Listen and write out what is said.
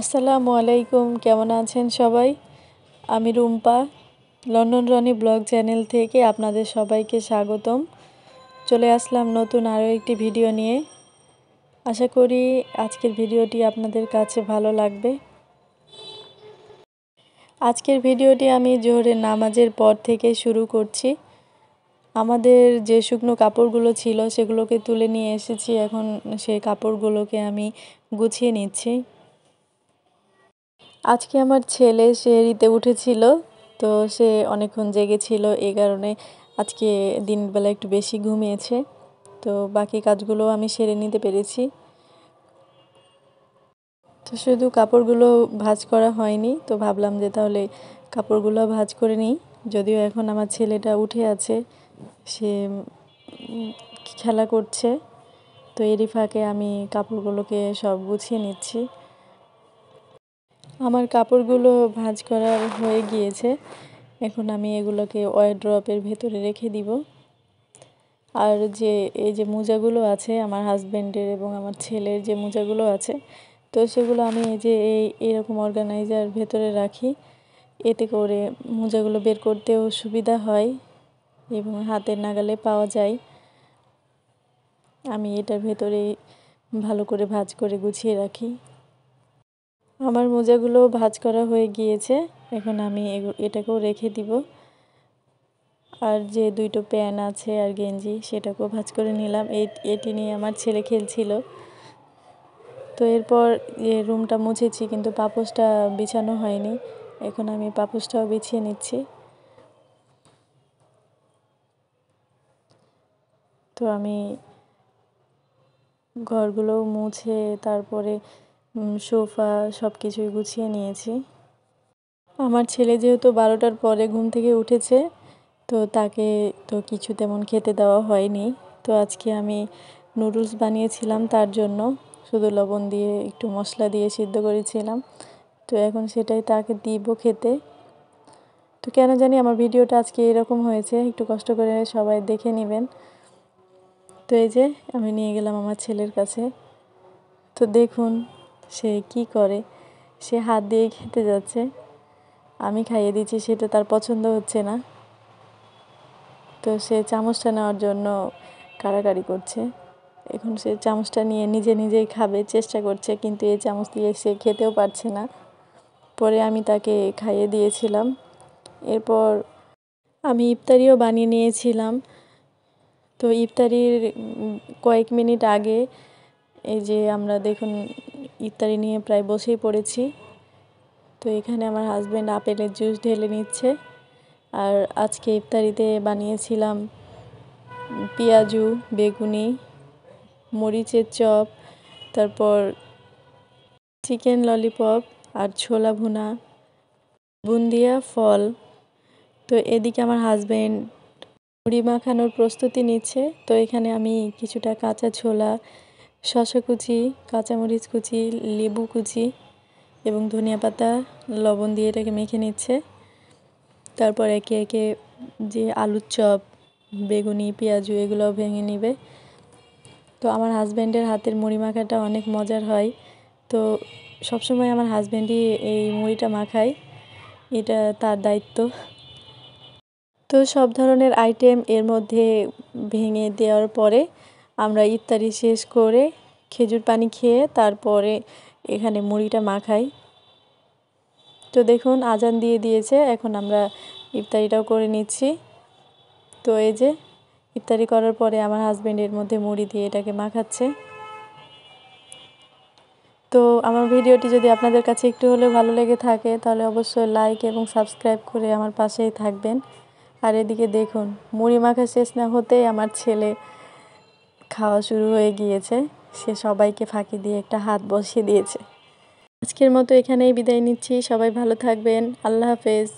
আসসালামু আলাইকুম, কেমন আছেন সবাই? আমি Rumpa, London Roni blog channel থেকে আপনাদের সবাইকে স্বাগতম। চলে আসলাম নতুন আরও একটি ভিডিও নিয়ে। আশা করি আজকের ভিডিওটি আপনাদের কাছে ভালো লাগবে। আজকের ভিডিওটি আমি জোহরের নামাজের পর থেকে শুরু করছি। আমাদের যে শুকনো কাপড়গুলো ছিল সেগুলোকে তুলে নিয়ে এসেছি, এখন সেই কাপড়গুলোকে আমি গুছিয়ে নিচ্ছি। আজকে আমার ছেলে সেহরিতে উঠেছিল, তো সে অনেকক্ষণ জেগেছিল, এই কারণে আজকে দিনবেলা একটু বেশি ঘুমিয়েছে। তো বাকি কাজগুলো আমি সেরে নিতে পেরেছি। তো শুধু কাপড়গুলো ভাঁজ করা হয়নি, তো ভাবলাম যে তাহলে কাপড়গুলো ভাঁজ করে নিই। যদিও এখন আমার ছেলেটা উঠে আছে, সে খেলা করছে, তো এরই ফাঁকে আমি কাপড়গুলোকে সব গুছিয়ে নিচ্ছি। আমার কাপড়গুলো ভাঁজ করা হয়ে গিয়েছে, এখন আমি এগুলোকে ওয়ারড্রপের ভেতরে রেখে দিব। আর এই যে মোজাগুলো আছে আমার হাজব্যান্ডের এবং আমার ছেলের যে মোজাগুলো আছে, তো সেগুলো আমি এরকম অর্গানাইজার ভেতরে রাখি। এতে করে মোজাগুলো বের করতেও সুবিধা হয় এবং হাতের নাগালে পাওয়া যায়। আমি এটার ভেতরে ভালো করে ভাঁজ করে গুছিয়ে রাখি। আমার মোজাগুলো ভাঁজ করা হয়ে গিয়েছে, এখন আমি এটাকেও রেখে দিব। আর যে দুটো প্যান্ট আছে আর গেঞ্জি, সেটাকেও ভাঁজ করে নিলাম। এটি নিয়ে আমার ছেলে খেলছিল। তো এরপর রুমটা মুছেছি, কিন্তু পাপোশটা বিছানো হয়নি, এখন আমি পাপোশটাও বিছিয়ে নিচ্ছি। তো আমি ঘরগুলো মুছে তারপরে সোফা সব কিছুই গুছিয়ে নিয়েছি। আমার ছেলে যেহেতু 12টার পরে ঘুম থেকে উঠেছে, তো তাকে তো কিছু তেমন খেতে দেওয়া হয়নি। তো আজকে আমি নুডলস বানিয়েছিলাম তার জন্য, শুধু লবণ দিয়ে একটু মশলা দিয়ে সিদ্ধ করেছিলাম। তো এখন সেটাই তাকে দিব খেতে। তো কেন জানি আমার ভিডিওটা আজকে এরকম হয়েছে, একটু কষ্ট করে সবাই দেখে নেবেন। তো এই যে আমি নিয়ে গেলাম আমার ছেলের কাছে, তো দেখুন সে কি করে, সে হাত দিয়ে খেতে যাচ্ছে, আমি খাইয়ে দিচ্ছি, সেটা তার পছন্দ হচ্ছে না। তো সে চামচটা নেওয়ার জন্য কাড়াকাড়ি করছে। এখন সে চামচটা নিয়ে নিজেই খাবে চেষ্টা করছে, কিন্তু এই চামচ দিয়ে সে খেতেও পারছে না। পরে আমি তাকে খাইয়ে দিয়েছিলাম। এরপর আমি ইফতারিও বানিয়ে নিয়েছিলাম। তো ইফতারির কয়েক মিনিট আগে এই যে আমরা দেখুন ইফতারি নিয়ে প্রায় বসেই পড়েছি। তো এখানে আমার হাজব্যান্ড আপেলের জুস ঢেলে নিচ্ছে। আর আজকে ইফতারিতে বানিয়েছিলাম পেঁয়াজু, বেগুনি, মরিচের চপ, তারপর চিকেন ললিপপ আর ছোলা ভুনা, বুন্দিয়া ফল। তো এদিকে আমার হাজব্যান্ড মুড়ি মাখানোর প্রস্তুতি নিচ্ছে। তো এখানে আমি কিছুটা কাঁচা ছোলা, শসা কুচি, কাঁচামরিচ কুচি, লেবু কুচি এবং ধনিয়া পাতা, লবণ দিয়ে এটাকে মেখে নিচ্ছে। তারপর একে একে যে আলুর চপ, বেগুনি, পেঁয়াজু এগুলো ভেঙে নেবে। তো আমার হাজব্যান্ডের হাতের মুড়ি মাখাটা অনেক মজার হয়। তো সবসময় আমার হাজব্যান্ডই এই মুড়িটা মাখায়, এটা তার দায়িত্ব। তো সব ধরনের আইটেম এর মধ্যে ভেঙে দেওয়ার পরে আমরা ইফতারি শেষ করে খেজুর পানি খেয়ে তারপরে এখানে মুড়িটা মাখাই। তো দেখুন আজান দিয়ে দিয়েছে, এখন আমরা ইফতারিটাও করে নিচ্ছি। তো এই যে ইফতারি করার পরে আমার হাজব্যান্ড এর মধ্যে মুড়ি দিয়ে এটাকে মাখাচ্ছে। তো আমার ভিডিওটি যদি আপনাদের কাছে একটু হলেও ভালো লেগে থাকে, তাহলে অবশ্যই লাইক এবং সাবস্ক্রাইব করে আমার পাশেই থাকবেন। আর এদিকে দেখুন মুড়ি মাখা শেষ না হতেই আমার ছেলে খাওয়া শুরু হয়ে গিয়েছে। সে সবাইকে ফাঁকি দিয়ে একটা হাত বসিয়ে দিয়েছে। আজকের মতো এখানেই বিদায় নিচ্ছি, সবাই ভালো থাকবেন, আল্লাহ হাফেজ।